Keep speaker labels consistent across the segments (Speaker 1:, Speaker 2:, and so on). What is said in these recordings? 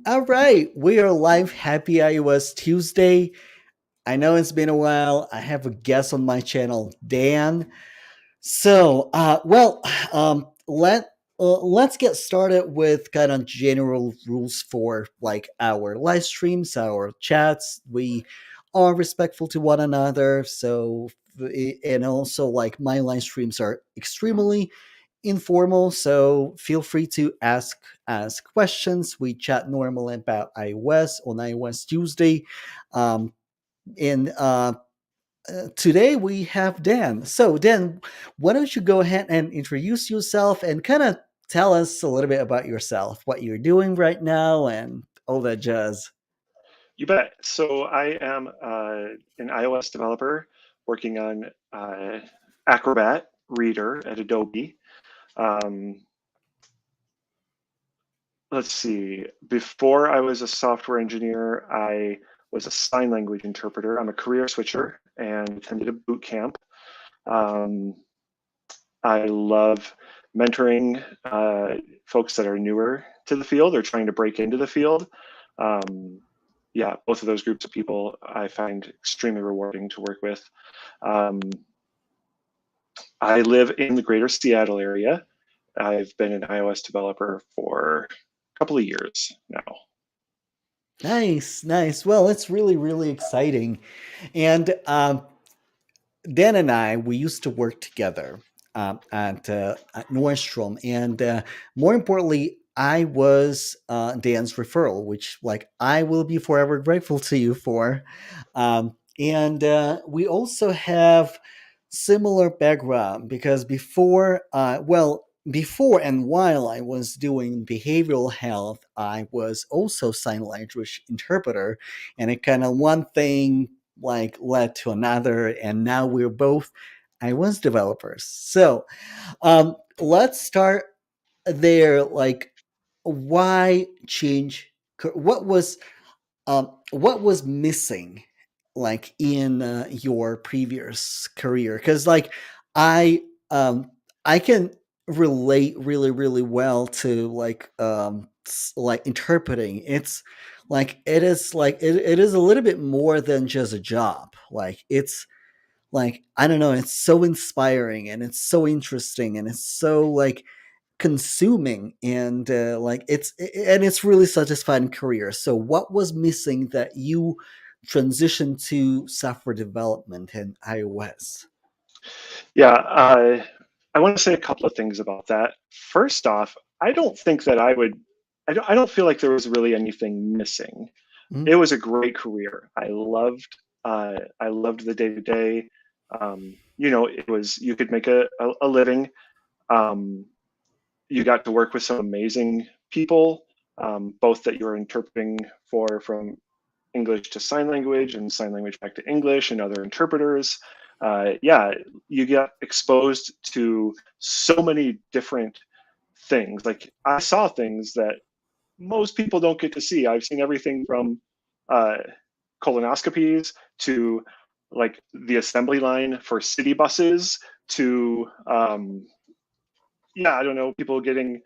Speaker 1: All right, we are live. Happy iOS Tuesday. I know it's been a while. I have a guest on my channel, Dan. So, let's get started with kind of general rules for like our live streams, our chats. We are respectful to one another. So, and also like my live streams are extremely informal, so feel free to ask questions. We chat normally about iOS on iOS Tuesday. Um, and Today we have Dan. So Dan, why don't you go ahead and introduce yourself and kind of tell us a little bit about yourself, what you're doing right now, and all that jazz.
Speaker 2: You bet. So I am an iOS developer working on Acrobat Reader at Adobe. Um, let's see. Before I was a software engineer, I was a sign language interpreter. I'm a career switcher and attended a boot camp. Um, I love mentoring folks that are newer to the field or trying to break into the field. Um, yeah, both of those groups of people I find extremely rewarding to work with. Um, I live in the greater Seattle area. I've been an iOS developer for a couple of years now.
Speaker 1: Nice, nice. Well, it's really exciting. And Dan and I, we used to work together at Nordstrom, and more importantly, I was Dan's referral, which like I will be forever grateful to you for. And We also have similar background because before and while I was doing behavioral health, I was also sign language interpreter, and it kind of one thing like led to another, and now we're both iOS developers. So let's start there. Like, why change? What was missing, like in your previous career? Because I um, I can relate really well to like interpreting. It's like it is a little bit more than just a job. Like it's like I don't know, it's so inspiring and it's so interesting and it's so like consuming, and it's really satisfying career. So what was missing that you transitioned to software development and iOS?
Speaker 2: Yeah, I want to say a couple of things about that. First off, I don't think that I don't feel like there was really anything missing. It
Speaker 1: Mhm.
Speaker 2: was a great career. I loved the day to day. It was you could make a living. Um, you got to work with some amazing people, both that you were interpreting for from English to sign language and sign language back to English and other interpreters. Yeah, you get exposed to so many different things. Like I saw things that most people don't get to see. I've seen everything from uh, colonoscopies to like the assembly line for city buses to yeah, I don't know, people getting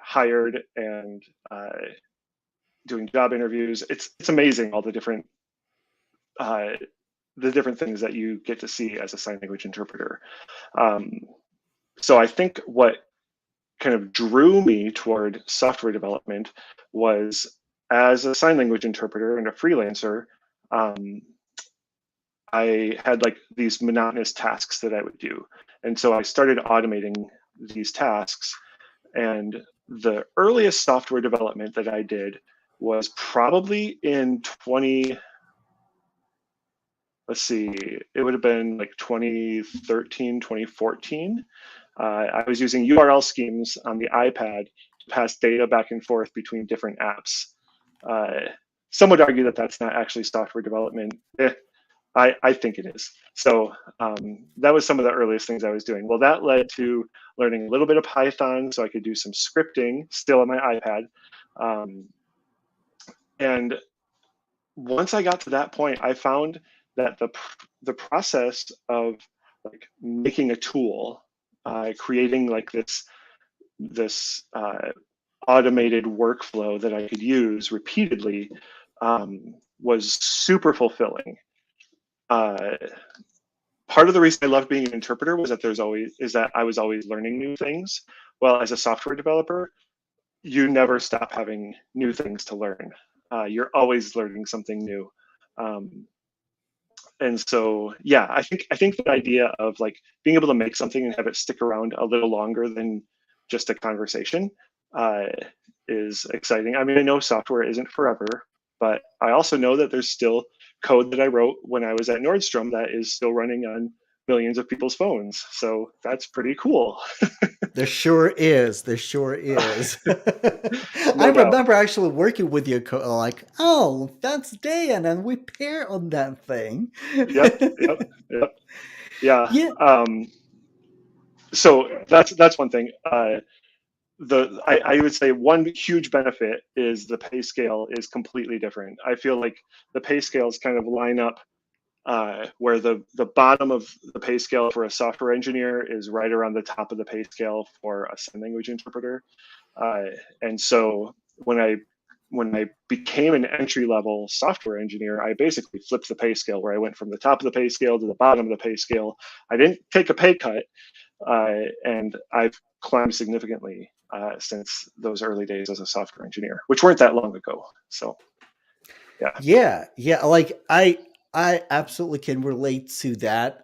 Speaker 2: hired and doing job interviews. It's amazing all uh, the different things that you get to see as a sign language interpreter. Um, so I think what kind of drew me toward software development was as a sign language interpreter and a freelancer. Um, I had like these monotonous tasks that I would do. And so I started automating these tasks. And the earliest software development that I did was probably in 20, let's see, it would have been like 2013, 2014. I was using URL schemes on the iPad to pass data back and forth between different apps. Uh, some would argue that that's not actually software development. I think it is. So that was some of the earliest things I was doing. Well, that led to learning a little bit of Python so I could do some scripting still on my iPad. Um, and once I got to that point, I found that the process of like making a tool, creating like this automated workflow that I could use repeatedly was super fulfilling. Uh, Part of the reason I loved being an interpreter was that I was always learning new things. Well, as a software developer, you never stop having new things to learn. You're always learning something new. Um, and so, yeah, I think the idea of like being able to make something and have it stick around a little longer than just a conversation uh, is exciting. I mean, I know software isn't forever, but I also know that there's still code that I wrote when I was at Nordstrom that is still running on millions of people's phones. So that's pretty cool.
Speaker 1: There sure is. There sure is. I
Speaker 2: No doubt.
Speaker 1: remember actually working with you, like, oh, that's Dan, and we pair on that thing.
Speaker 2: Yep, yep, yep. Yeah.
Speaker 1: Yeah,
Speaker 2: So that's one thing. I would say one huge benefit is the pay scale is completely different. I feel like the pay scales kind of line up where the bottom of the pay scale for a software engineer is right around the top of the pay scale for a sign language interpreter. Uh, and so when I became an entry level software engineer, I basically flipped the pay scale where I went from the top of the pay scale to the bottom of the pay scale. I didn't take a pay cut, and I've climbed significantly since those early days as a software engineer, which weren't that long ago. So yeah.
Speaker 1: yeah, yeah. Like I absolutely can relate to that.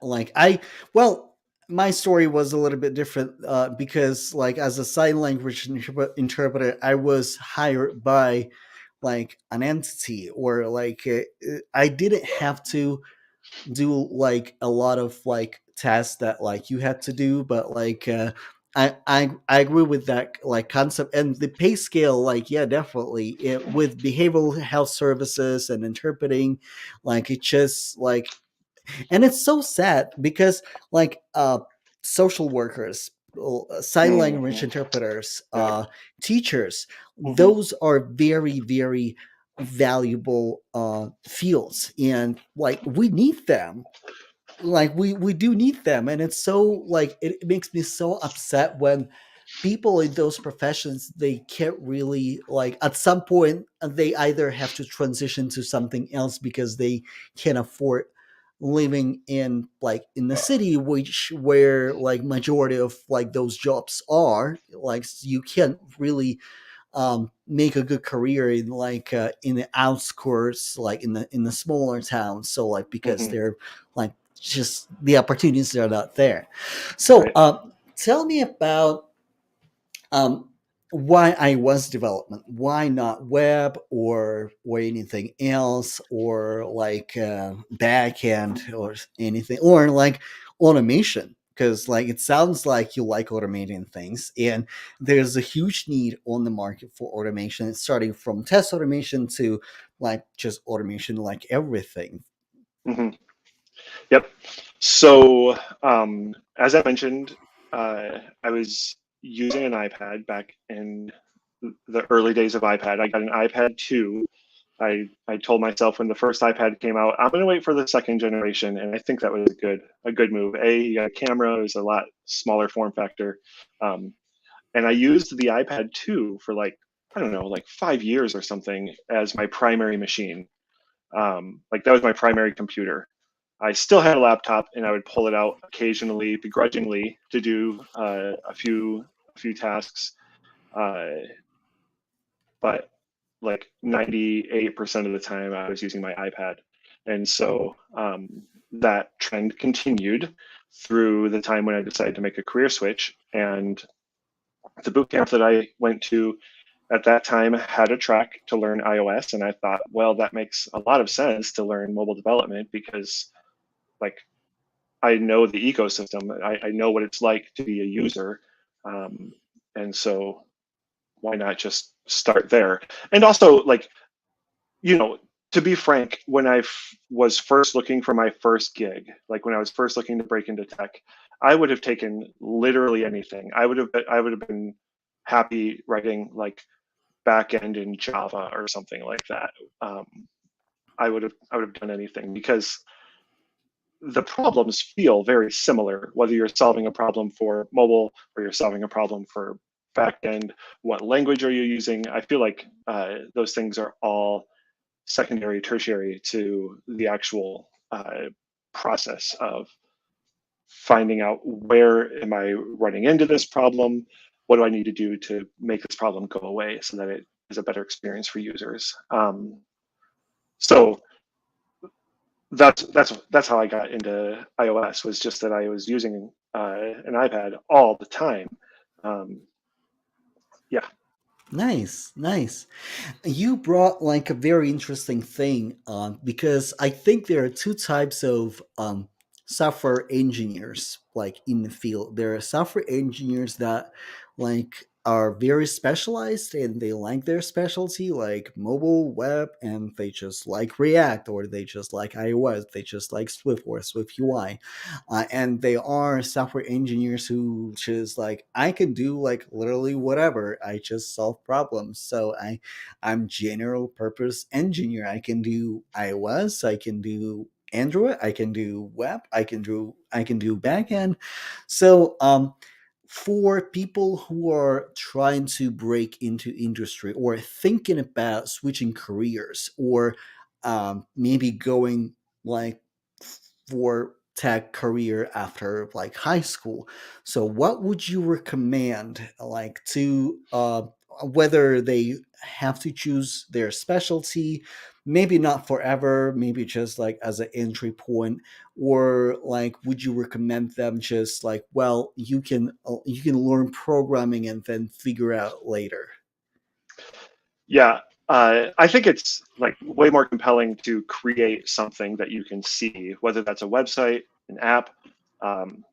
Speaker 1: Well, my story was a little bit different because, like, as a sign language interpreter, I was hired by like an entity, or like I didn't have to do like a lot of like tasks that like you had to do, but like I agree with that like concept and the pay scale. Like, yeah, definitely with behavioral health services and interpreting, like it just like, and it's so sad because like social workers, sign language
Speaker 2: Hmm.
Speaker 1: interpreters,
Speaker 2: Yeah.
Speaker 1: teachers,
Speaker 2: Hmm.
Speaker 1: those are very very valuable fields, and like we need them. Like we do need them, and it's so like it makes me so upset when people in those professions, they can't really, like, at some point they either have to transition to something else because they can't afford living in like in the city, which where like majority of like those jobs are, like you can't really make a good career in the outskirts, like in the smaller towns. So like because
Speaker 2: Hmm.
Speaker 1: they're like just the opportunities are not there. So
Speaker 2: Right.
Speaker 1: tell me about um, why iOS development? Why not web or anything else, or like backend or anything, or like automation? Because like it sounds like you like automating things, and there's a huge need on the market for automation, starting from test automation to like just automation, like everything.
Speaker 2: Hmm. Yep. So, as I mentioned, I was using an iPad back in the early days of iPad. I got an iPad 2. I told myself when the first iPad came out, I'm going to wait for the second generation, and I think that was a good move. You got a camera; it was a lot smaller form factor, um, and I used the iPad 2 for like, I don't know, like 5 years or something as my primary machine. Like that was my primary computer. I still had a laptop, and I would pull it out occasionally, begrudgingly, to do a few tasks. Uh, but like 98% of the time, I was using my iPad, and so that trend continued through the time when I decided to make a career switch. And the boot camp that I went to at that time had a track to learn iOS, and I thought, well, that makes a lot of sense to learn mobile development because, like, I know the ecosystem. I know what it's like to be a user, um, and so why not just start there? And also, like, you know, to be frank, when was first looking for my first gig, like when I was first looking to break into tech, I would have taken literally anything. I would have been happy writing like backend in Java or something like that. Um, I would have done anything because the problems feel very similar, whether you're solving a problem for mobile or you're solving a problem for back end, what language are you using? I feel like those things are all secondary, tertiary to the actual process of finding out where am I running into this problem, what do I need to do to make this problem go away so that it is a better experience for users. So that's how I got into iOS, was just that I was using an iPad all the time. Um, yeah,
Speaker 1: Nice, nice. You brought like a very interesting thing because I think there are two types of software engineers like in the field. There are software engineers that like are very specialized and they like their specialty like mobile web, and they just like React, or they just like iOS, they just like Swift or Swift UI. And they are software engineers who just like, I can do like literally whatever, I just solve problems. So I'm general purpose engineer. I can do iOS, I can do Android, I can do web, I can do backend. So for people who are trying to break into industry or thinking about switching careers, or maybe going like for tech career after like high school, so what would you recommend like to whether they have to choose their specialty, maybe not forever, maybe just like as an entry point, or like would you recommend them just like, well, you can learn programming and then figure out later?
Speaker 2: yeah. I think it's like way more compelling to create something that you can see, whether that's a website, an app. Um,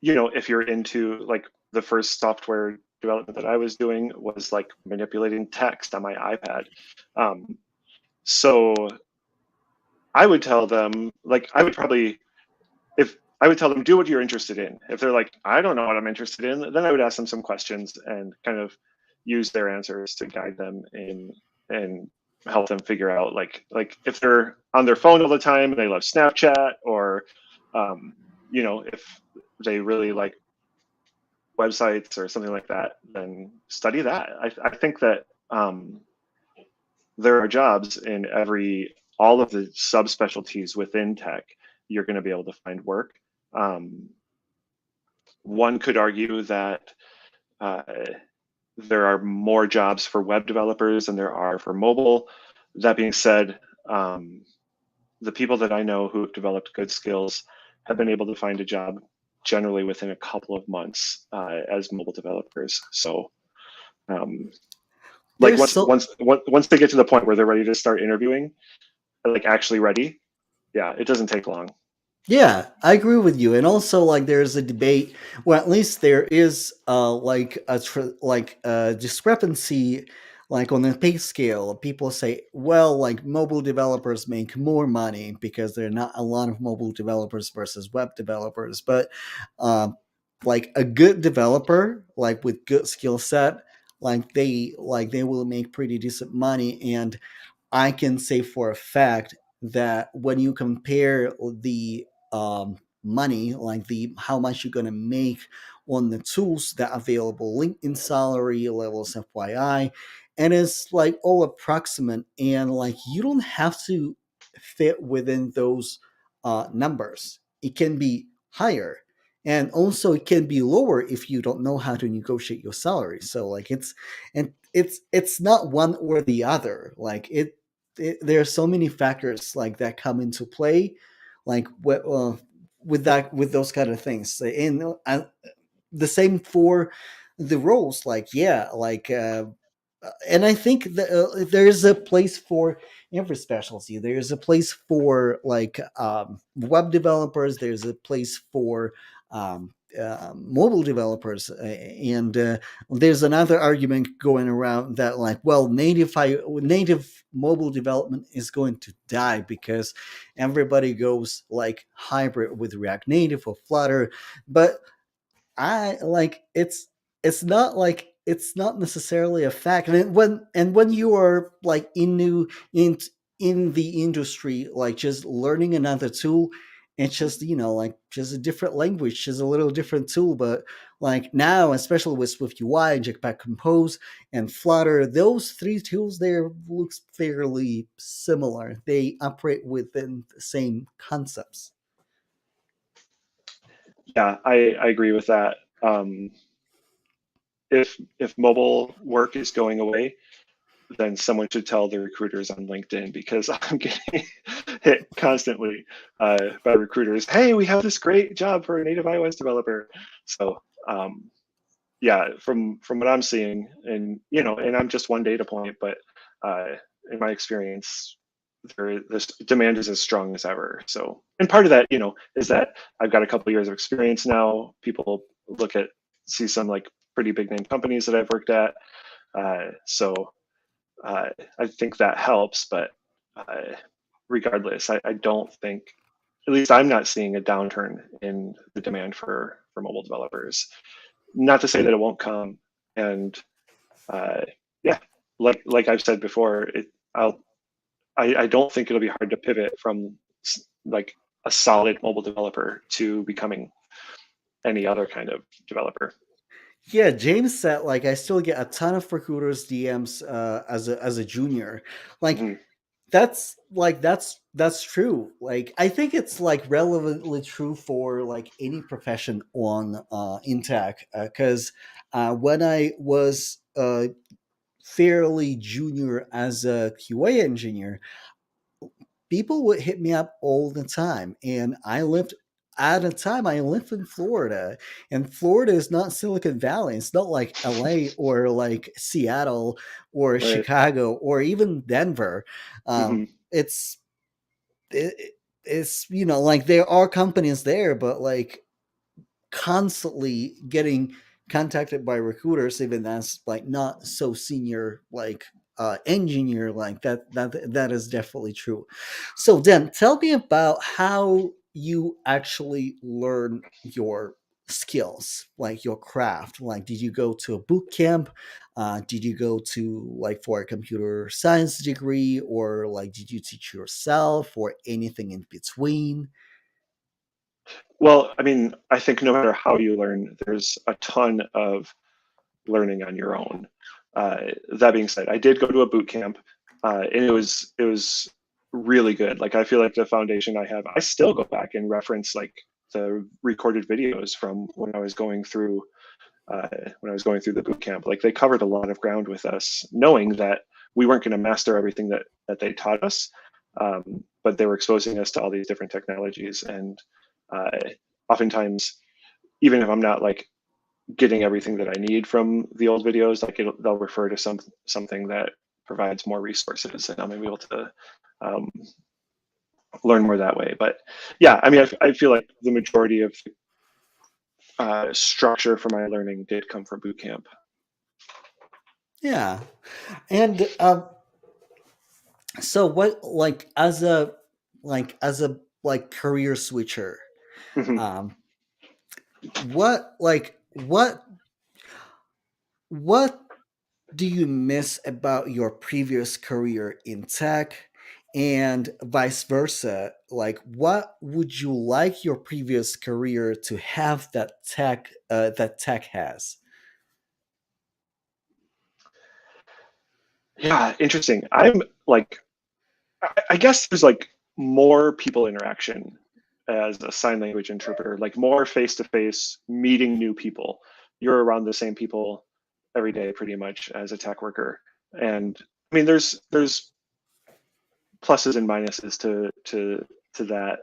Speaker 2: if you're into like the first software development that I was doing was like manipulating text on my iPad. Um, so I would tell them, like, I would probably, if I would tell them, do what you're interested in. If they're like, I don't know what I'm interested in, then I would ask them some questions and kind of use their answers to guide them in and help them figure out like if they're on their phone all the time and they love Snapchat, or um, if they really like websites or something like that, then study that. I think that there are jobs in all of the subspecialties within tech. You're going to be able to find work. Um, One could argue that uh, there are more jobs for web developers than there are for mobile. That being said, the people that I know who have developed good skills have been able to find a job generally within a couple of months as mobile developers. So, um, like
Speaker 1: There's
Speaker 2: once
Speaker 1: so
Speaker 2: once once they get to the point where they're ready to start interviewing, like actually ready, yeah, it doesn't take long.
Speaker 1: Yeah, I agree with you. And also, like, there's a debate. Well, at least there is, like a discrepancy, like on the pay scale. People say, well, like mobile developers make more money because there are not a lot of mobile developers versus web developers. But, um, like a good developer, like with good skill set, like they will make pretty decent money. And I can say for a fact that when you compare the money, like the how much you're gonna make on the tools that are available, LinkedIn salary levels, FYI, and it's like all approximate, and like you don't have to fit within those numbers. It can be higher, and also it can be lower if you don't know how to negotiate your salary. So like it's not one or the other. Like there are so many factors like that come into play, like with those kind of things. And the same for the roles. Like yeah, like and I think that there's a place for every specialty. There's a place for like web developers. There's a place for mobile developers, and there's another argument going around that like, well, native mobile development is going to die because everybody goes like hybrid with React Native or Flutter. But I like it's not necessarily a fact. And when you are like in the industry, like just learning another tool, It's just, like just a different language, just a little different tool. But like now, especially with Swift UI, Jetpack Compose, and Flutter, those three tools there looks fairly similar. They operate within the same concepts.
Speaker 2: Yeah, I agree with that. If mobile work is going away, then someone should tell the recruiters on LinkedIn, because I'm getting hit constantly by recruiters. Hey, we have this great job for a native iOS developer. So yeah, from what I'm seeing, and and I'm just one data point, but uh, in my experience, this demand is as strong as ever. So, and part of that, is that I've got a couple of years of experience now. People see some like pretty big name companies that I've worked at. So I think that helps, but uh, regardless, I don't think, at least I'm not seeing a downturn in the demand for mobile developers. Not to say that it won't come, and uh, yeah, like I've said before, I don't think it'll be hard to pivot from like a solid mobile developer to becoming any other kind of developer.
Speaker 1: Yeah, James said like I still get a ton of recruiters DMs as a junior. Like
Speaker 2: Hmm.
Speaker 1: that's true. Like I think it's like relevantly true for like any profession on in tech, because when I was fairly junior as a QA engineer, people would hit me up all the time, and I lived in Florida, and Florida is not Silicon Valley. It's not like LA or like Seattle or
Speaker 2: Right.
Speaker 1: Chicago or even Denver.
Speaker 2: Hmm.
Speaker 1: It's it's like there are companies there, but like constantly getting contacted by recruiters, even as like not so senior like engineer, like that is definitely true. So then tell me about how you actually learn your skills, like your craft. Like did you go to a boot camp? Did you go to like for a computer science degree, or like did you teach yourself, or anything in between?
Speaker 2: Well, I mean, I think no matter how you learn, there's a ton of learning on your own. That being said, I did go to a boot camp, and it was really good. Like I feel like the foundation I have, I still go back and reference like the recorded videos from when I was going through the boot camp. Like they covered a lot of ground with us, knowing that we weren't going to master everything that they taught us, but they were exposing us to all these different technologies. And uh, oftentimes, even if I'm not like getting everything that I need from the old videos, like they'll refer to something that provides more resources, and I'm able to um, learn more that way. But yeah, I mean, I feel like the majority of structure for my learning did come from boot camp.
Speaker 1: Yeah. And so what like as a like career switcher,
Speaker 2: Mhm.
Speaker 1: um what like what do you miss about your previous career in tech, and vice versa? Like what would you like your previous career to have that tech has?
Speaker 2: Yeah, interesting. I'm like, I guess there's like more people interaction as a sign language interpreter, like more face to face meeting new people. You're around the same people every day pretty much as a tech worker. And I mean, there's pluses and minuses to that.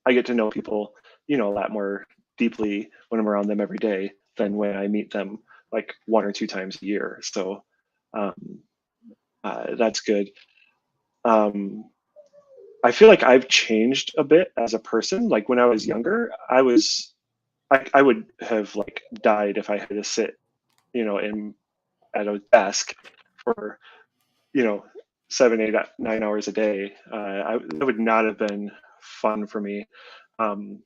Speaker 2: I get to know people, a lot more deeply when I'm around them every day than when I meet them like one or two times a year. So um, that's good. Um, I feel like I've changed a bit as a person. Like when I was younger, I would have like died if I had to sit, in at a desk for, you know, 7, 8, 9 hours a day. That would not have been fun for me. Um,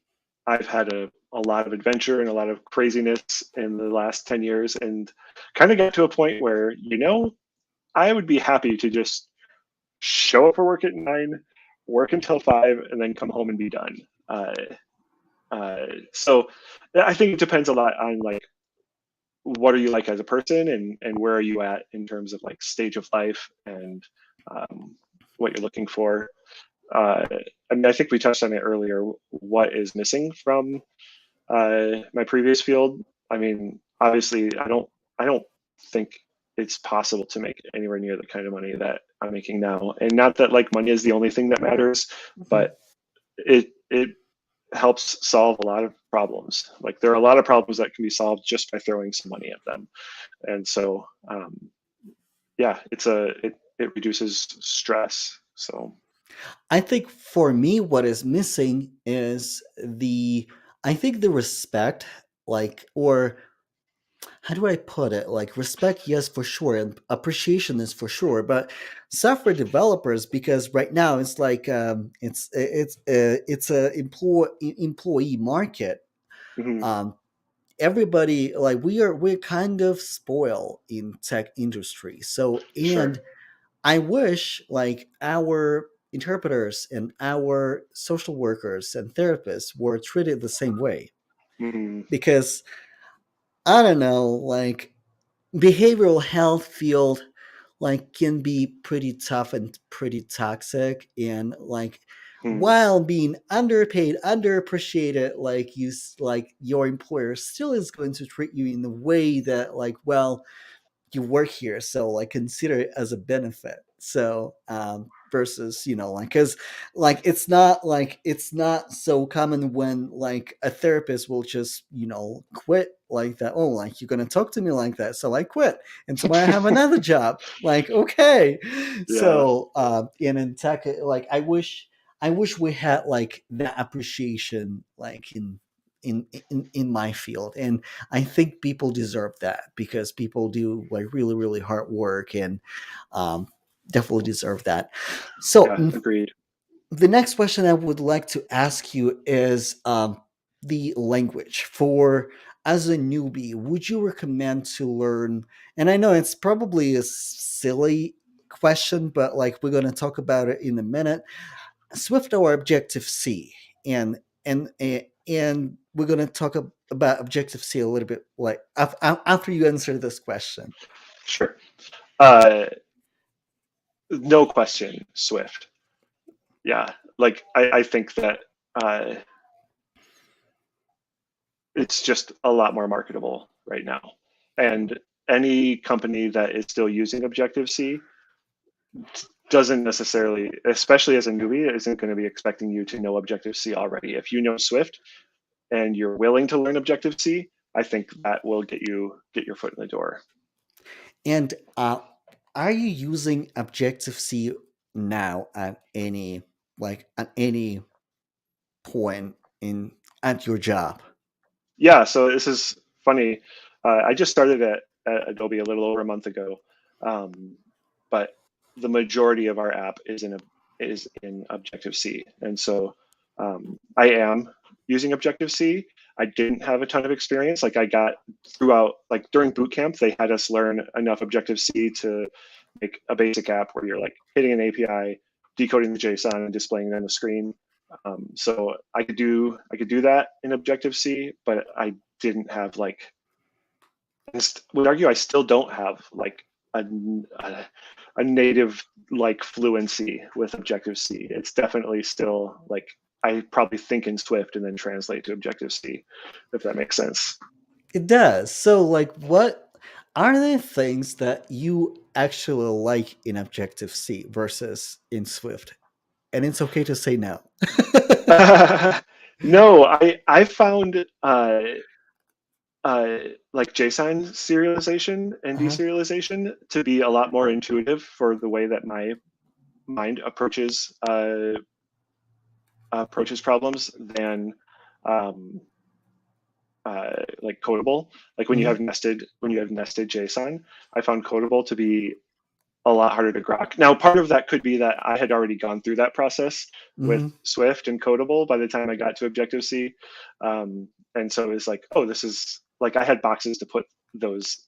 Speaker 2: I've had a lot of adventure and a lot of craziness in the last 10 years, and kind of got to a point where, I would be happy to just show up for work at 9, work until 5, and then come home and be done. Uh, so I think it depends a lot on like what are you like as a person, and where are you at in terms of like stage of life and what you're looking for. Uh, I mean, I think we touched on it earlier. What is missing from my previous field? I mean, obviously, I don't think it's possible to make anywhere near the kind of money that I'm making now. And not that like money is the only thing that matters,
Speaker 1: Mhm.
Speaker 2: but it helps solve a lot of problems. Like there are a lot of problems that can be solved just by throwing some money at them. And so, yeah, it reduces stress. So,
Speaker 1: I think for me, what is missing is I think the respect, like, or how do I put it? Like, respect, yes, for sure, and appreciation is for sure. But software developers, because right now it's like it's a employee market.
Speaker 2: mhm,
Speaker 1: Um, Everybody, like, we're kind of spoiled in tech industry. So,
Speaker 2: sure.
Speaker 1: and I wish like our interpreters and our social workers and therapists were treated the same way,
Speaker 2: Mhm,
Speaker 1: because I don't know, like, behavioral health field like can be pretty tough and pretty toxic, and like,
Speaker 2: mhm,
Speaker 1: while being underpaid, underappreciated, like like your employer still is going to treat you in the way that, like, well, you work here, so like consider it as a benefit. So versus, like, because like it's not so common when like a therapist will just quit like that. Oh, like, you're gonna talk to me like that, so I quit, and tomorrow I have another job. Like, okay.
Speaker 2: yeah,
Speaker 1: So and in tech, like, I wish we had like that appreciation, like in my field. And I think people deserve that, because people do like really, really hard work, and um, definitely deserve that. So,
Speaker 2: yeah, agreed.
Speaker 1: the next question I would like to ask you is the language for, as a newbie, would you recommend to learn? And I know it's probably a silly question, but like, we're going to talk about it in a minute. Swift or Objective C, and we're going to talk about Objective C a little bit, like, after you answer this question.
Speaker 2: Sure. Uh, no question, Swift. Yeah, like I think that uh, it's just a lot more marketable right now. And any company that is still using Objective C doesn't necessarily, especially as a newbie, isn't going to be expecting you to know Objective C already. If you know Swift and you're willing to learn Objective C, I think that will get your foot in the door.
Speaker 1: And are you using Objective C now at any point in at your job?
Speaker 2: Yeah, so this is funny. I just started at Adobe a little over a month ago, but the majority of our app is in Objective C, and so I am using Objective C. I didn't have a ton of experience. Like I got throughout, like during boot camp, they had us learn enough Objective C to make a basic app where you're like hitting an API, decoding the JSON, and displaying it on the screen. So I could do that in Objective C, but I didn't have like would argue I still don't have like a, a native like fluency with Objective C. It's definitely still like I probably think in Swift and then translate to Objective C, if that makes sense.
Speaker 1: It does. So, like, what are the things that you actually like in Objective C versus in Swift? And it's okay to say no.
Speaker 2: No, I found uh, like JSON serialization and
Speaker 1: Uh-huh.
Speaker 2: deserialization to be a lot more intuitive for the way that my mind approaches problems than um, like Codable. Like
Speaker 1: Hmm.
Speaker 2: when you have nested JSON, I found Codable to be a lot harder to grok. Now, part of that could be that I had already gone through that process with
Speaker 1: Hmm.
Speaker 2: Swift and Codable by the time I got to Objective C, and so it was like, oh, this is like I had boxes to put those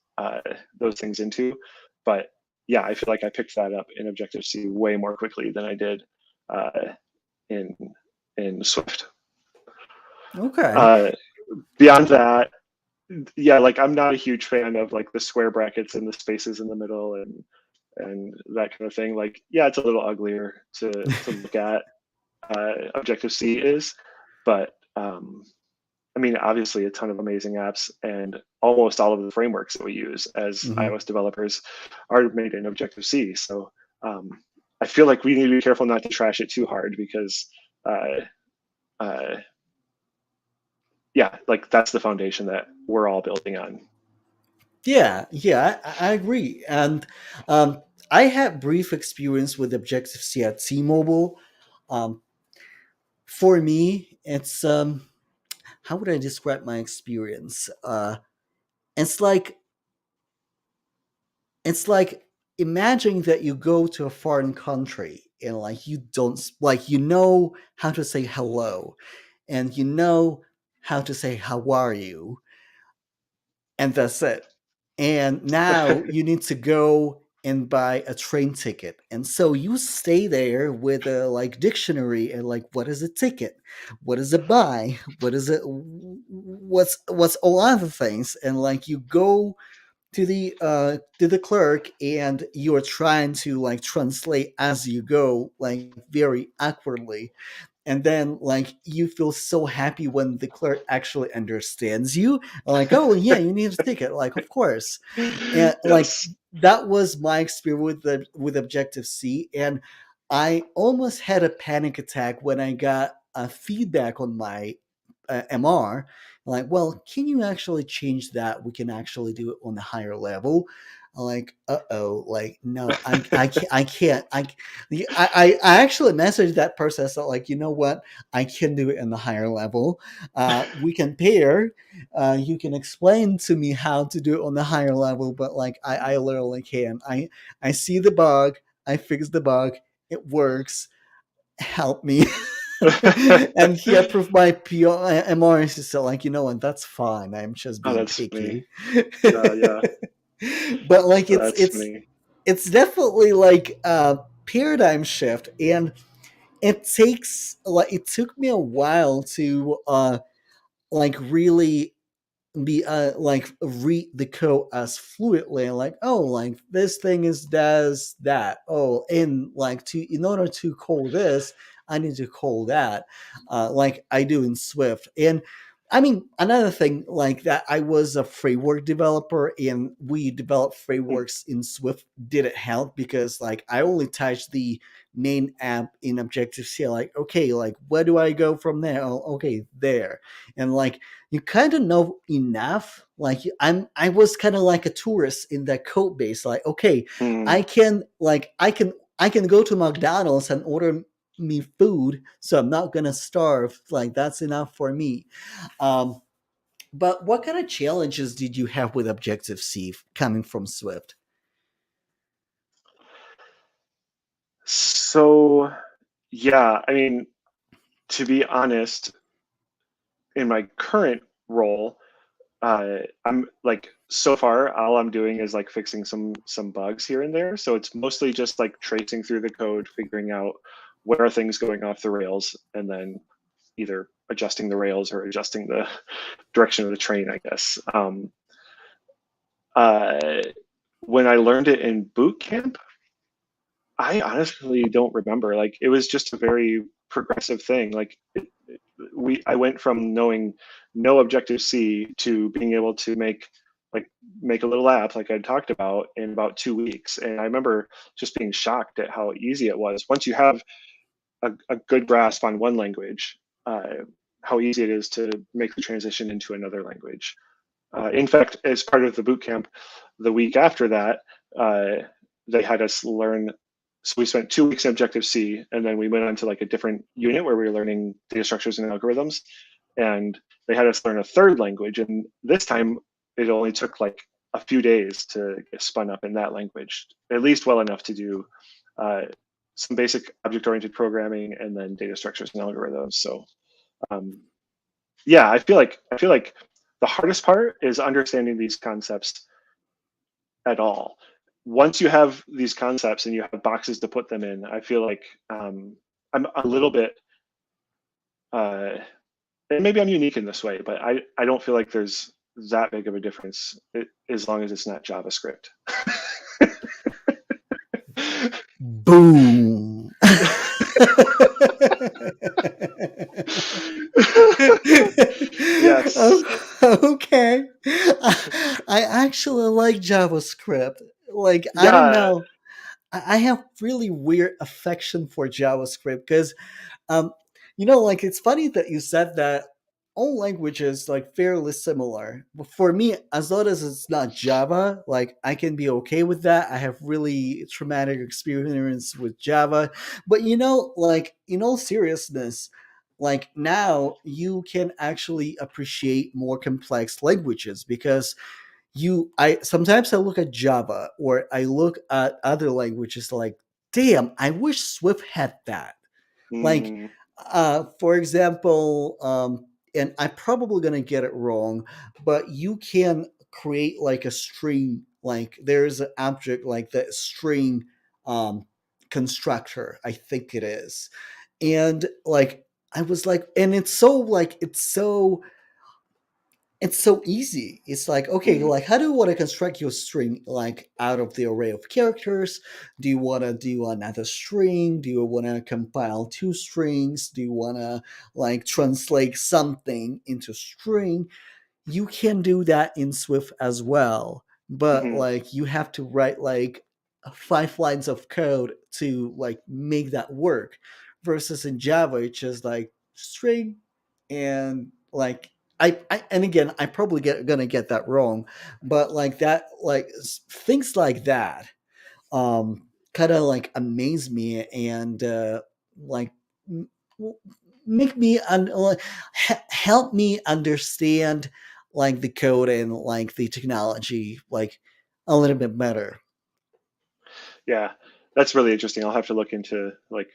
Speaker 2: things into, but yeah, I feel like I picked that up in Objective C way more quickly than I did uh, in Swift.
Speaker 1: Okay.
Speaker 2: Uh, Beyond that, yeah, like I'm not a huge fan of like the square brackets and the spaces in the middle and that kind of thing. Like, yeah, it's a little uglier to look at. Objective C is, but I mean, obviously, a ton of amazing apps, and almost all of the frameworks that we use as
Speaker 1: Hmm.
Speaker 2: iOS developers are made in Objective C. So um, I feel like we need to be careful not to trash it too hard because, uh, uh, yeah, like that's the foundation that we're all building on.
Speaker 1: Yeah, yeah, I agree. And um, I had brief experience with Objective C at T-Mobile. Um, for me, it's how would I describe my experience? It's like it's like imagining that you go to a foreign country and like you don't like you know how to say hello, and you know how to say how are you, and that's it. And now you need to go and buy a train ticket. And so you stay there with a like dictionary and like what is a ticket? What is a buy? What is it what's all other things? And like you go to the clerk and you're trying to like translate as you go, like very awkwardly, and then like you feel so happy when the clerk actually understands you, like, oh yeah, you need a ticket, like of course. And like
Speaker 2: Yes.
Speaker 1: that was my experience with Objective C. And I almost had a panic attack when I got a feedback on my MR, like, well, can you actually change that? We can actually do it on a higher level. Like, uh-oh, like, no, I actually messaged that person. So like, you know what, I can do it in the higher level. We can pair. You can explain to me how to do it on the higher level, but like I literally can. I see the bug, I fix the bug, it works, help me. And he approved my MR. He said, like, you know what, that's fine. I'm just
Speaker 2: Oh,
Speaker 1: being
Speaker 2: that's funny.
Speaker 1: picky.
Speaker 2: Yeah,
Speaker 1: But like
Speaker 2: that's funny.
Speaker 1: it's definitely like a paradigm shift. And it took me a while to like really be like read the code as fluently, like, oh, like this thing is does that, oh, in like to in order to call this, I need to call that, like I do in Swift. And I mean, another thing like that, I was a framework developer and we developed
Speaker 2: Hmm.
Speaker 1: frameworks in Swift, didn't help because like I only touched the main app in Objective C, like, okay, like where do I go from there? Oh, okay, there. And like you kind of know enough, like I was kind of like a tourist in that code base, like, okay,
Speaker 2: Hmm.
Speaker 1: I can go to McDonald's and order me food, so I'm not gonna starve, like that's enough for me. um but what kind of challenges did you have with Objective C coming from Swift?
Speaker 2: So, yeah, I mean, to be honest, in my current role, I'm like so far all I'm doing is like fixing some bugs here and there. So it's mostly just like tracing through the code, figuring out where are things going off the rails, and then either adjusting the rails or adjusting the direction of the train, I guess. Uh, when I learned it in boot camp, I honestly don't remember. Like it was just a very progressive thing. Like I went from knowing no Objective C to being able to like make a little app like I talked about in about 2 weeks. And I remember just being shocked at how easy it was once you have a good grasp on one language. How easy it is to make the transition into another language. In fact, as part of the boot camp, the week after that, uh, they had us learn. So we spent 2 weeks in Objective C, and then we went on to like a different unit where we were learning data structures and algorithms. And they had us learn a third language, and this time it only took like a few days to get spun up in that language, at least well enough to do uh, some basic object-oriented programming and then data structures and algorithms. So um, yeah, I feel like the hardest part is understanding these concepts at all. Once you have these concepts and you have boxes to put them in, I feel like I'm a little bit uh, and maybe I'm unique in this way, but I don't feel like there's that big of a difference as long as it's not JavaScript.
Speaker 1: Boom.
Speaker 2: Yes.
Speaker 1: Okay. I actually like JavaScript. Like, I don't
Speaker 2: Yeah.
Speaker 1: know. I have really weird affection for JavaScript because um, like it's funny that you said that all languages like fairly similar. But for me, as long as it's not Java, like I can be okay with that. I have really traumatic experience with Java. But like in all seriousness, like now you can actually appreciate more complex languages because I sometimes I look at Java or I look at other languages like, damn, I wish Swift had that. Like,
Speaker 2: Mm-hmm.
Speaker 1: for example, and I'm probably gonna get it wrong, but you can create like a string. Like there's an object like the string um, constructor. I think it is, and like I was like, and it's so easy. It's like, okay,
Speaker 2: Mm-hmm.
Speaker 1: like how do you want to construct your string like out of the array of characters? Do you want to do another string? Do you want to compile two strings? Do you want to like translate something into string? You can do that in Swift as well, but
Speaker 2: Mm-hmm.
Speaker 1: like you have to write like 5 lines of code to like make that work. Versus in Java, it's just like string and like and again, I probably gonna get that wrong, but like that, like things like that kind of like amaze me and like m- w- make me help me understand like the code and like the technology like a little bit better.
Speaker 2: Yeah, that's really interesting. I'll have to look into like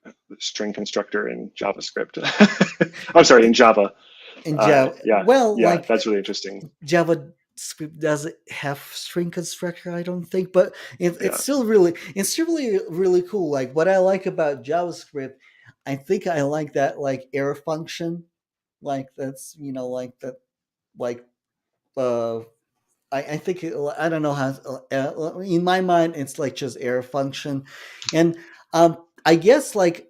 Speaker 2: the string constructor in JavaScript. I'm sorry, in Java.
Speaker 1: In Java,
Speaker 2: Yeah,
Speaker 1: well,
Speaker 2: yeah,
Speaker 1: like
Speaker 2: that's really interesting.
Speaker 1: JavaScript doesn't have string constructor, I don't think, but
Speaker 2: Yeah.
Speaker 1: it's still really cool. Like what I like about JavaScript, I think I like that like error function. Like that's like that like uh I think I don't know how in my mind it's like just error function, and I guess like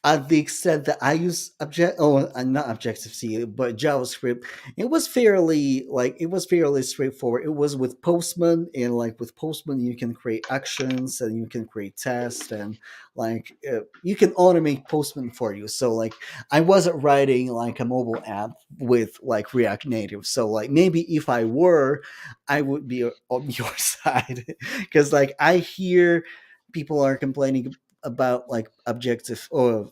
Speaker 1: the extent that I use not Objective C, but JavaScript, it was fairly straightforward. It was with Postman, and like with Postman, you can create actions and you can create tests, and like you can automate Postman for you. So like I wasn't writing like a mobile app with like React Native. So like maybe if I were, I would be on your side because like I hear people are complaining about like Objective or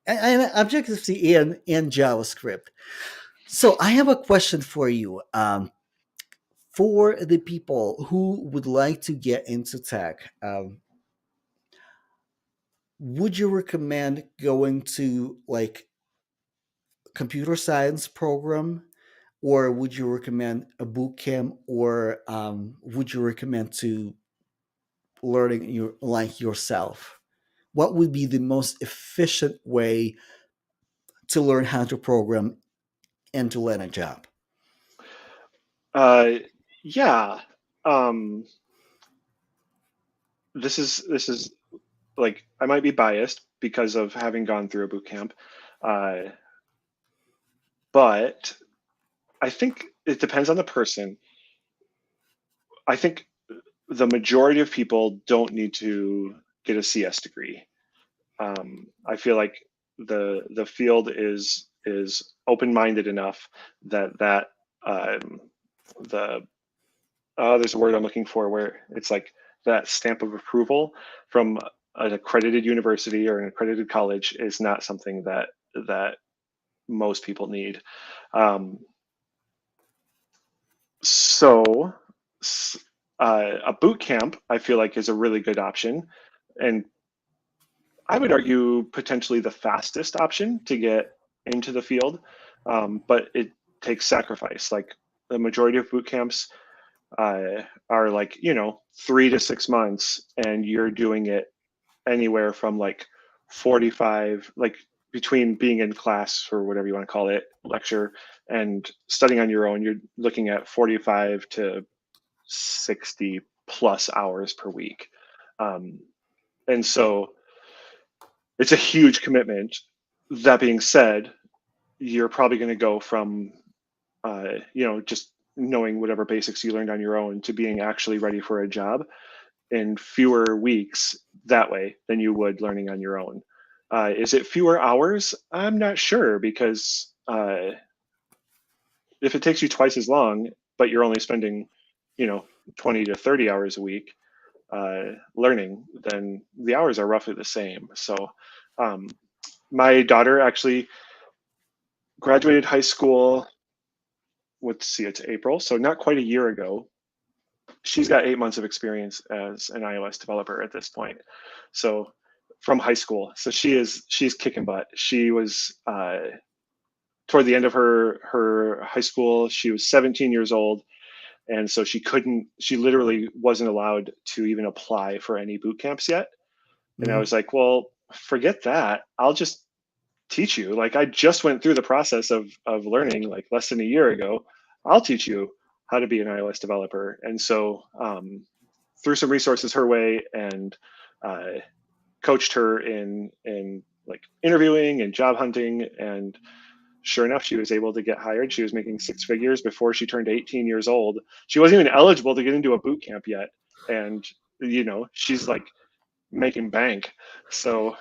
Speaker 1: and Objective C and JavaScript. So I have a question for you. For the people who would like to get into tech, would you recommend going to like computer science program, or would you recommend a boot camp, or would you recommend to learning yourself? What would be the most efficient way to learn how to program and to land a job?
Speaker 2: Uh, yeah. Um, this is like I might be biased because of having gone through a boot camp, uh, but I think it depends on the person. I think the majority of people don't need to get a CS degree. I feel like the field is open minded enough that um, the there's a word I'm looking for where it's like that stamp of approval from an accredited university or an accredited college is not something that most people need. Um, so a boot camp I feel like is a really good option, and I would argue potentially the fastest option to get into the field, but it takes sacrifice. Like the majority of boot camps are like 3 to 6 months, and you're doing it anywhere from like 45, like between being in class or whatever you want to call it, lecture, and studying on your own, you're looking at 45 to 60 plus hours per week. Um, and so it's a huge commitment. That being said, you're probably going to go from, just knowing whatever basics you learned on your own to being actually ready for a job in fewer weeks that way than you would learning on your own. Is it fewer hours? I'm not sure because if it takes you twice as long, but you're only spending, you know, 20 to 30 hours a week learning, then the hours are roughly the same. So um, my daughter actually graduated high school. Let's see, it's April, so not quite a year ago. She's got 8 months of experience as an iOS developer at this point. So from high school, so she's kicking butt. She was toward the end of her high school. She was 17 years old, and so she literally wasn't allowed to even apply for any boot camps yet. And I
Speaker 1: Mhm.
Speaker 2: was like, well, forget that. I'll just teach you. Like, I just went through the process of learning like less than a year ago. I'll teach you how to be an iOS developer. And so threw some resources her way and uh, coached her in like interviewing and job hunting. And sure enough, she was able to get hired. She was making six figures before she turned 18 years old. She wasn't even eligible to get into a boot camp yet. And, she's like making bank. So,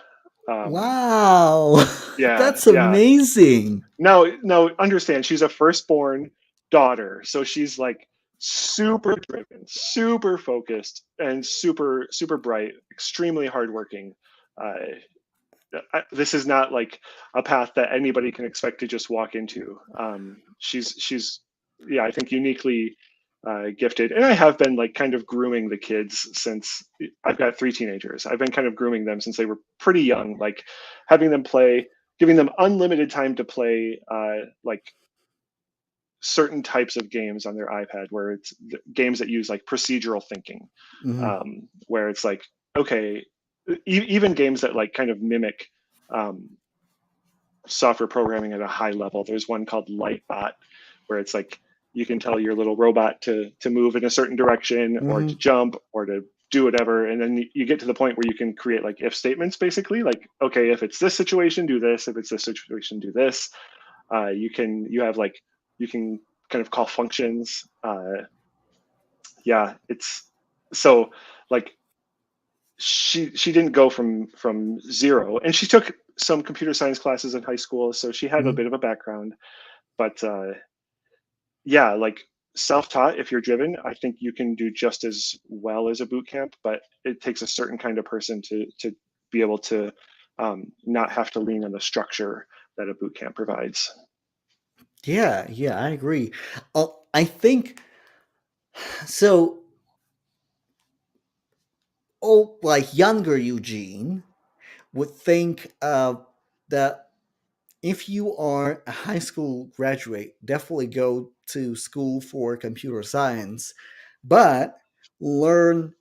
Speaker 2: um,
Speaker 1: Wow.
Speaker 2: yeah,
Speaker 1: That's
Speaker 2: yeah.
Speaker 1: amazing.
Speaker 2: No, understand. She's a firstborn daughter. So she's like super driven, super focused, and super, super bright, extremely hardworking. Uh, this is not like a path that anybody can expect to just walk into. She's yeah, I think uniquely gifted, and I have been like kind of grooming the kids since I've got three teenagers. I've been kind of grooming them since they were pretty young, like having them play, giving them unlimited time to play, like certain types of games on their iPad, where it's games that use like procedural thinking,
Speaker 1: Mhm.
Speaker 2: where it's like, okay, even games that like kind of mimic um, software programming at a high level. There's one called Lightbot, where it's like you can tell your little robot to move in a certain direction or to
Speaker 1: Mhm.
Speaker 2: jump or to do whatever, and then you get to the point where you can create like if statements, basically like, okay, if it's this situation, do this. If it's this situation, do this. You can kind of call functions. Yeah, it's so like she didn't go from zero, and she took some computer science classes in high school, so she had a
Speaker 1: Mhm.
Speaker 2: bit of a background. But yeah, like self-taught, if you're driven, I think you can do just as well as a boot camp. But it takes a certain kind of person to be able to not have to lean on the structure that a boot camp provides.
Speaker 1: Yeah, yeah, I agree. I think so. Oh, like younger Eugene would think that if you are a high school graduate, definitely go to school for computer science, but learn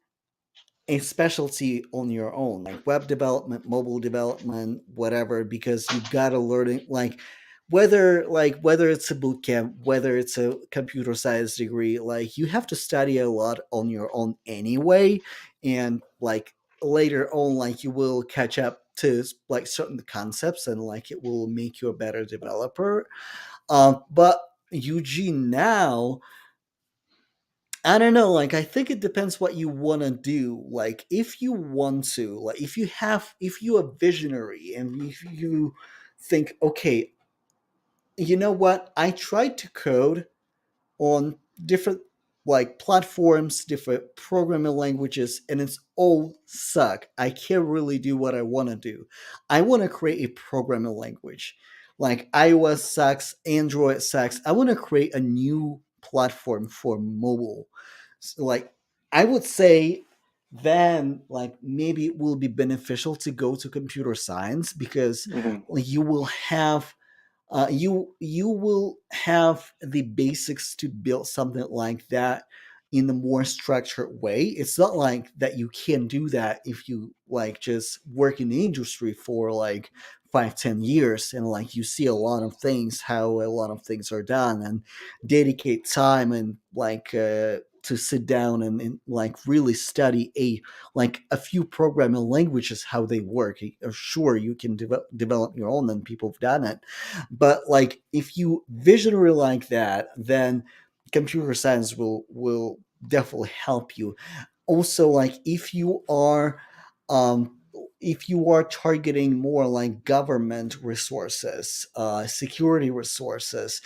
Speaker 1: a specialty on your own, like web development, mobile development, whatever, because you gotta learn it. Like whether it's a boot camp, whether it's a computer science degree, like you have to study a lot on your own anyway, and like later on, like you will catch up to like certain concepts, and like it will make you a better developer. But Eugene now, I don't know, like I think it depends what you want to do. Like if you want to, like if you are visionary and if you think, okay, you know what? I tried to code on different like platforms, different programming languages, and it's all suck. I can't really do what I want to do. I want to create a programming language. Like iOS sucks, Android sucks. I want to create a new platform for mobile. So, like I would say then like maybe it will be beneficial to go to computer science because
Speaker 2: Hmm.
Speaker 1: like you will have you will have the basics to build something like that in a more structured way. It's not like that you can do that if you like just work in the industry for like 5, 10 years, and like you see a lot of things, how a lot of things are done, and dedicate time and like to sit down and like really study a few programming languages, how they work. Sure, you can develop your own, and people have done it, but like if you visionary like that, then computer science will definitely help you. Also, like if you are targeting more like government resources, security resources,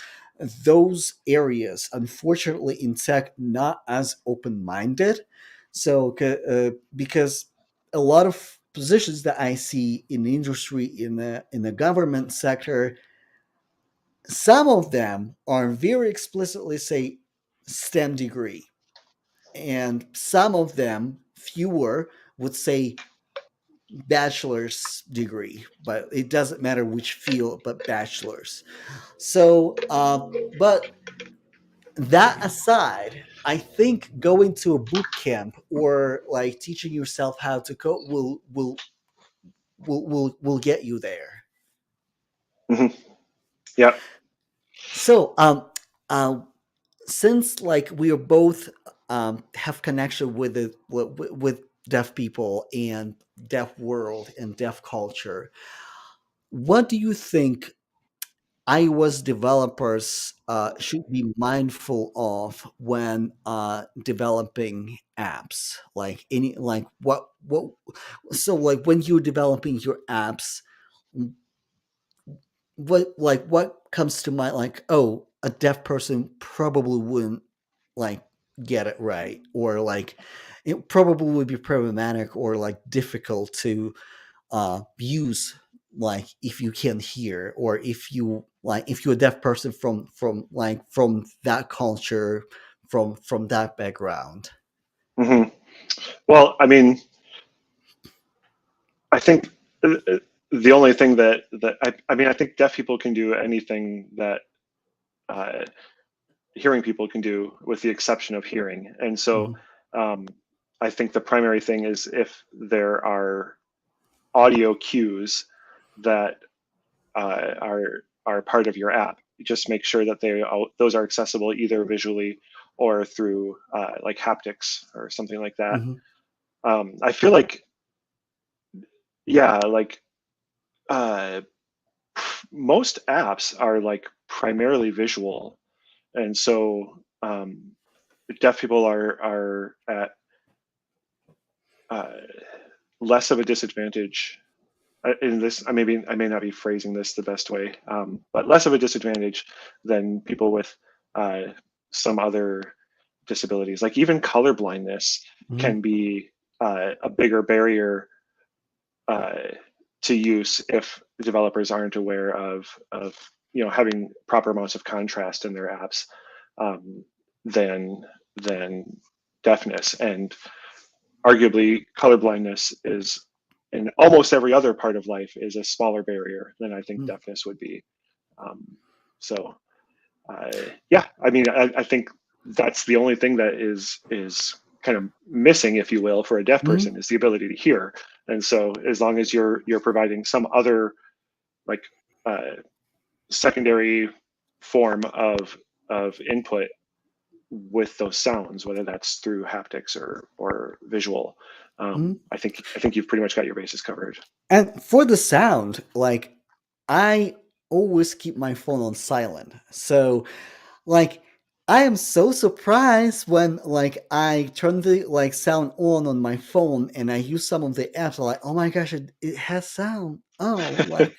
Speaker 1: those areas, unfortunately, in tech, not as open-minded. So, because a lot of positions that I see in the industry, in the government sector, some of them are very explicitly say STEM degree, and some of them, fewer, would say bachelor's degree, but it doesn't matter which field, but bachelor's. So, but that aside, I think going to a boot camp or like teaching yourself how to code will get you there.
Speaker 2: Hmm. Yeah.
Speaker 1: So, uh, since like we are both have connection with with deaf people and deaf world and deaf culture, what do you think iOS developers should be mindful of when developing apps? Like any like what so like when you're developing your apps, what comes to mind? Like, oh, a deaf person probably wouldn't like get it right, or like it probably would be problematic or like difficult to use, like if you can't hear, or if you like if you're a deaf person from that culture, from that background.
Speaker 2: Hmm. Well, I mean, I think the only thing I mean, I think deaf people can do anything that uh, hearing people can do, with the exception of hearing. And so,
Speaker 1: Mhm.
Speaker 2: um, I think the primary thing is if there are audio cues that are part of your app, just make sure that those are accessible either visually or through like haptics or something like that.
Speaker 1: Mhm.
Speaker 2: I feel like, yeah, like uh, most apps are like primarily visual, and so deaf people are at uh, less of a disadvantage in this. I may not be phrasing this the best way, but less of a disadvantage than people with uh, some other disabilities. Like even color blindness
Speaker 1: Mhm.
Speaker 2: can be a bigger barrier uh, to use if developers aren't aware of having proper amounts of contrast in their apps, um, than than deafness. And arguably, colorblindness is, in almost every other part of life, is a smaller barrier than I think
Speaker 1: Mhm.
Speaker 2: deafness would be. Um, so yeah, I mean, I think that's the only thing that is kind of missing, if you will, for a deaf
Speaker 1: Mhm.
Speaker 2: person, is the ability to hear. And so, as long as you're providing some other like uh, secondary form of input with those sounds, whether that's through haptics or visual,
Speaker 1: Mhm.
Speaker 2: I think you've pretty much got your bases covered.
Speaker 1: And for the sound, like I always keep my phone on silent. So like I am so surprised when like I turn the like sound on my phone and I use some of the apps. Like, oh my gosh, it has sound. Oh, like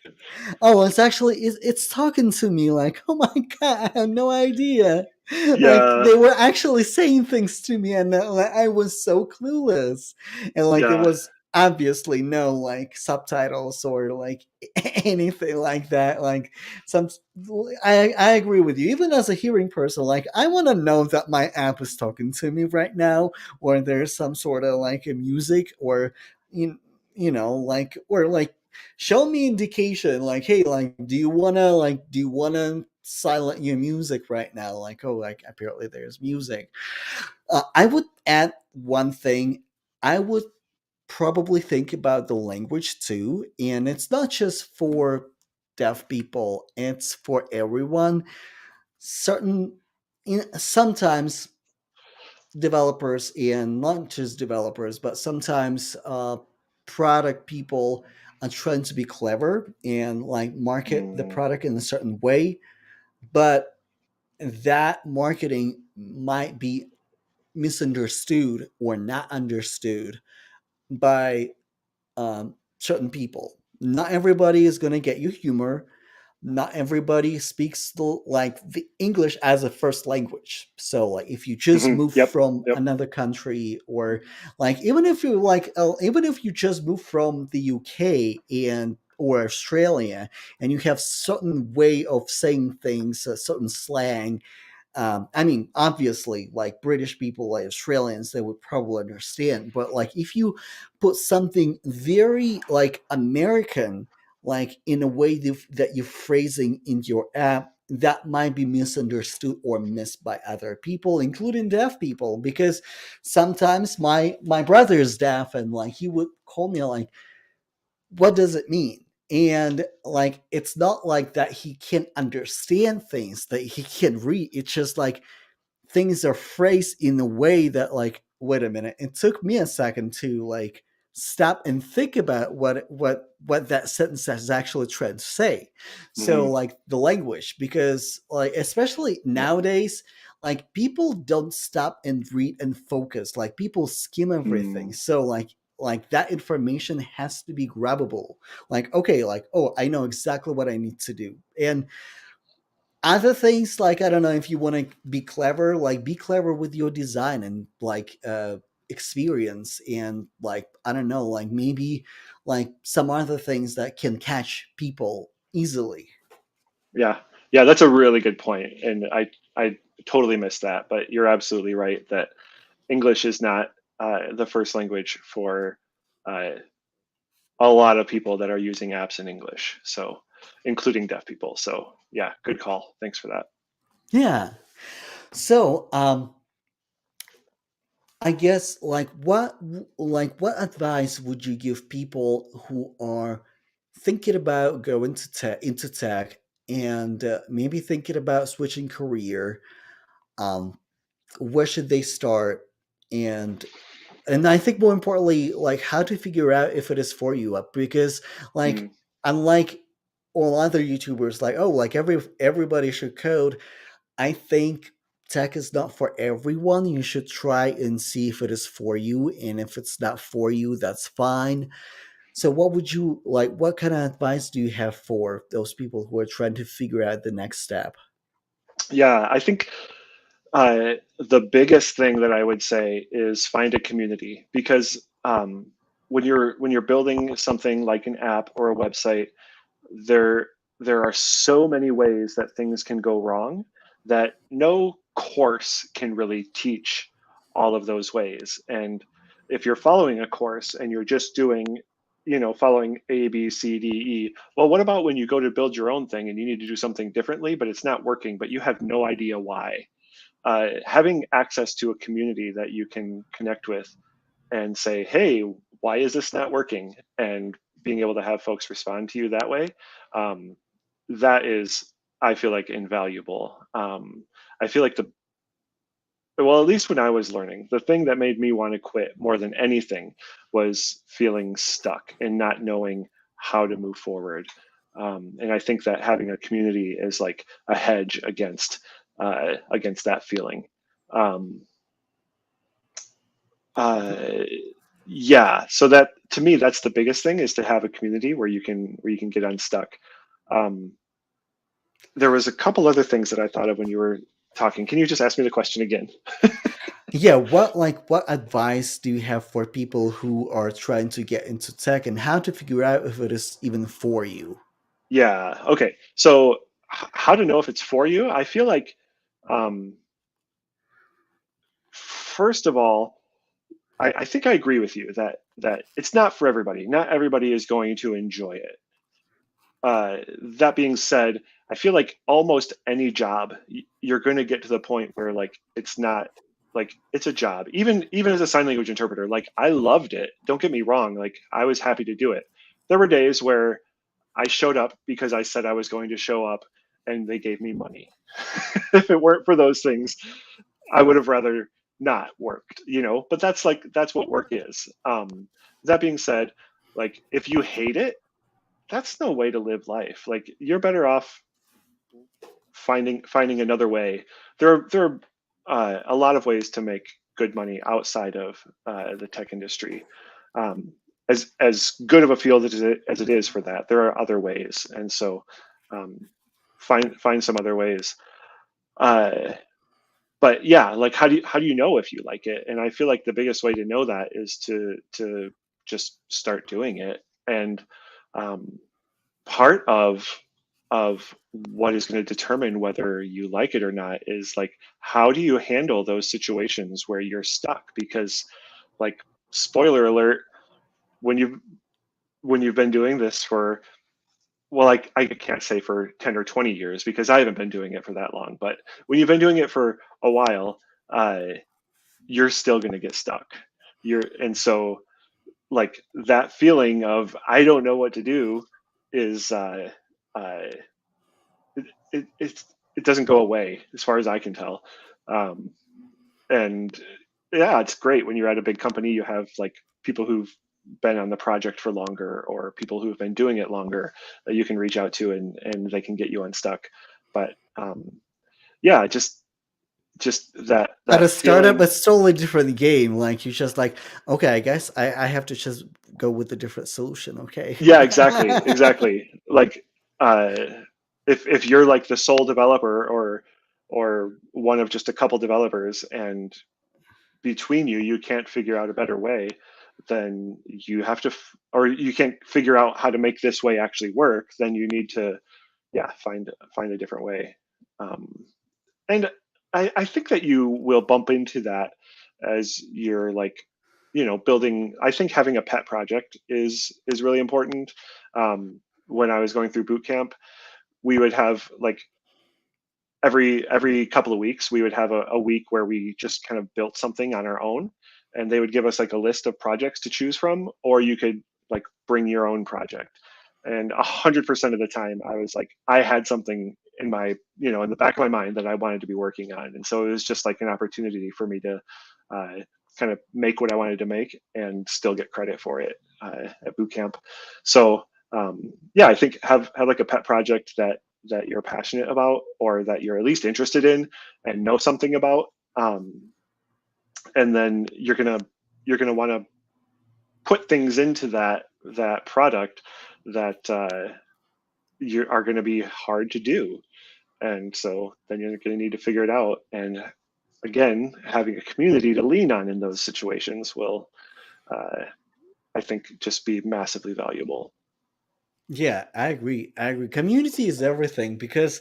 Speaker 1: oh, it's talking to me. Like, oh my god, I have no idea. Like
Speaker 2: Yeah,
Speaker 1: they were actually saying things to me, and like, I was so clueless. And like there
Speaker 2: yeah,
Speaker 1: was obviously no like subtitles or like anything like that. Like some, I agree with you. Even as a hearing person, like I want to know that my app is talking to me right now, or there's some sort of like a music, or you, you know, like or like show me indication like hey, like do you want to silent your music right now. Like, oh, like apparently there's music. I would add one thing. I would probably think about the language too, and it's not just for deaf people; it's for everyone. Certain, sometimes developers, and not just developers, but sometimes product people are trying to be clever and like market the
Speaker 2: Mm,
Speaker 1: product in a certain way, but that marketing might be misunderstood or not understood by certain people. Not everybody is going to get your humor. Not everybody speaks like the English as a first language. So like if you just
Speaker 2: mhm,
Speaker 1: move
Speaker 2: yep,
Speaker 1: from
Speaker 2: yep.
Speaker 1: another country, or like even if you just move from the UK and or Australia, and you have certain way of saying things, a certain slang, I mean, obviously, like British people, like Australians, they would probably understand. But like, if you put something very like American, like in a way that you're phrasing in your app, that might be misunderstood or missed by other people, including deaf people. Because sometimes my brother is deaf, and like he would call me like, what does it mean? And like it's not like that he can't understand things that he can read. It's just like things are phrased in a way that like, wait a minute, it took me a second to like stop and think about what that sentence is actually trying to say. So
Speaker 2: Hmm.
Speaker 1: like the language, because like especially
Speaker 2: Yep.
Speaker 1: nowadays, like people don't stop and read and focus, like people skim everything.
Speaker 2: Mm,
Speaker 1: So like that information has to be grabbable. Like, okay, like, oh, I know exactly what I need to do. And other things, like, I don't know, if you want to be clever, like be clever with your design and like experience, and like, I don't know, like maybe like some other things that can catch people easily.
Speaker 2: yeah, yeah, that's a really good point, and I totally missed that. But you're absolutely right that English is not the first language for uh, a lot of people that are using apps in English. So, including deaf people. So, yeah, good call. Thanks for that.
Speaker 1: Yeah. So I guess like what advice would you give people who are thinking about going to into tech, and maybe thinking about switching career? um where should they start? And I think more importantly, like how to figure out if it is for you. Because like,
Speaker 2: Mm,
Speaker 1: unlike all other YouTubers, like, oh, like everybody should code, I think tech is not for everyone. You should try and see if it is for you, and if it's not for you, that's fine. So what would you like, what kind of advice do you have for those people who are trying to figure out the next step?
Speaker 2: yeah, I think the biggest thing that I would say is find a community because when you're building something like an app or a website, there there are so many ways that things can go wrong that no course can really teach all of those ways. And if you're following a course and you're just doing, following A, B, C, D, E, well, what about when you go to build your own thing and you need to do something differently, but it's not working, but you have no idea why? Having access to a community that you can connect with and say, hey, why is this not working? And being able to have folks respond to you that way, um, that is, I feel like, invaluable. I feel like well, at least when I was learning, the thing that made me want to quit more than anything was feeling stuck and not knowing how to move forward. And I think that having a community is like a hedge against that feeling. Um, uh, yeah, so that to me, that's the biggest thing is to have a community where you can get unstuck. Um, there was a couple other things that I thought of when you were talking. Can you just ask me the question again?
Speaker 1: Yeah, what advice do you have for people who are trying to get into tech, and how to figure out if it is even for you?
Speaker 2: Yeah. Okay. So, how to know if it's for you? I feel like, um, first of all, I think I agree with you that it's not for everybody. Not everybody is going to enjoy it. That being said, I feel like almost any job, you're going to get to the point where like it's not like it's a job. Even as a sign language interpreter, like I loved it. Don't get me wrong, like I was happy to do it. There were days where I showed up because I said I was going to show up and they gave me money. If it weren't for those things, I would have rather not worked, but that's like that's what work is. That being said, like if you hate it, that's no way to live life. Like you're better off finding another way. There are a lot of ways to make good money outside of the tech industry. Um, as good of a field as it is for that, there are other ways, and so um, find some other ways. Uh, but yeah, like how do you know if you like it? And I feel like the biggest way to know that is to just start doing it. And um, part of what is going to determine whether you like it or not is like how do you handle those situations where you're stuck? Because like spoiler alert, when you've been doing this for, well, like I can't say for 10 or 20 years because I haven't been doing it for that long, but when you've been doing it for a while, uh, you're still going to get stuck. And so like that feeling of I don't know what to do is uh, it doesn't go away as far as I can tell. Um, and yeah, it's great when you're at a big company. You have like people who've been on the project for longer, or people who've been doing it longer that you can reach out to, and they can get you unstuck. But yeah, just
Speaker 1: At
Speaker 2: that
Speaker 1: a startup,
Speaker 2: feeling.
Speaker 1: it's totally different game. Like you just like, okay, I guess I have to just go with a different solution. Okay.
Speaker 2: Yeah, exactly. Like uh, if you're like the sole developer, or one of just a couple developers, and between you can't figure out a better way, then you have to or you can't figure out how to make this way actually work, then you need to, yeah, find a different way. Um, and I think that you will bump into that as you're like building. I think having a pet project is really important. When I was going through boot camp, we would have like every couple of weeks we would have a week where we just kind of built something on our own, and they would give us like a list of projects to choose from, or you could like bring your own project. And 100% of the time I was like I had something in my in the back of my mind that I wanted to be working on, and so it was just like an opportunity for me to uh, kind of make what I wanted to make and still get credit for it at boot camp. So yeah, I think have like a pet project that you're passionate about, or that you're at least interested in and know something about. um, and then you're gonna want to put things into that product that you are going to be hard to do, and so then you're going to need to figure it out. And again, having a community to lean on in those situations will, uh, I think, just be massively valuable.
Speaker 1: Yeah, I agree. I agree. Community is everything because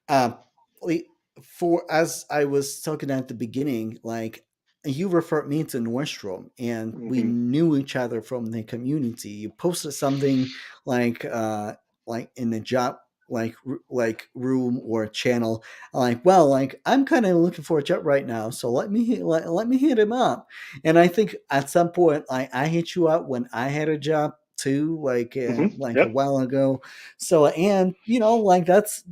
Speaker 1: Um, like, for as I was talking at the beginning, like you referred me to Nordstrom, and we
Speaker 2: Hmm.
Speaker 1: knew each other from the community. You posted something like like in the job like room or channel, like, well, like I'm kind of looking for a job right now, so let me hit him up. And I think at some point, I hit you up when I had a job too,
Speaker 2: Hmm.
Speaker 1: like a
Speaker 2: Yep.
Speaker 1: while ago. So, and like that's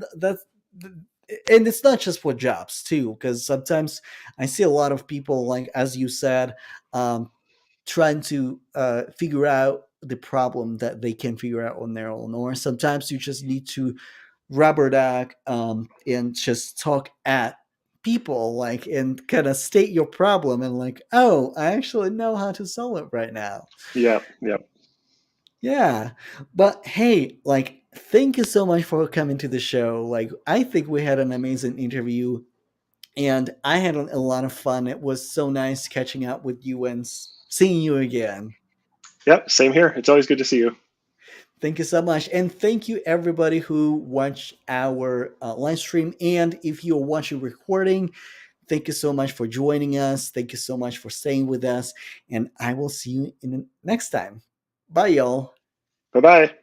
Speaker 1: and it's not just for jobs too, because sometimes I see a lot of people, like as you said, um, trying to figure out the problem that they can figure out on their own, or sometimes you just need to rubber duck, and just talk at people, like, and kind of state your problem, and like, oh, I actually know how to solve it right now.
Speaker 2: Yep. Yep.
Speaker 1: Yeah. But hey, like, thank you so much for coming to the show. Like, I think we had an amazing interview, and I had a lot of fun. It was so nice catching up with you and seeing you again.
Speaker 2: Yep. Same here. It's always good to see you.
Speaker 1: Thank you so much. And thank you, everybody who watched our live stream. And if you're watching recording, thank you so much for joining us. Thank you so much for staying with us. And I will see you in the next time. Bye, y'all.
Speaker 2: Bye bye.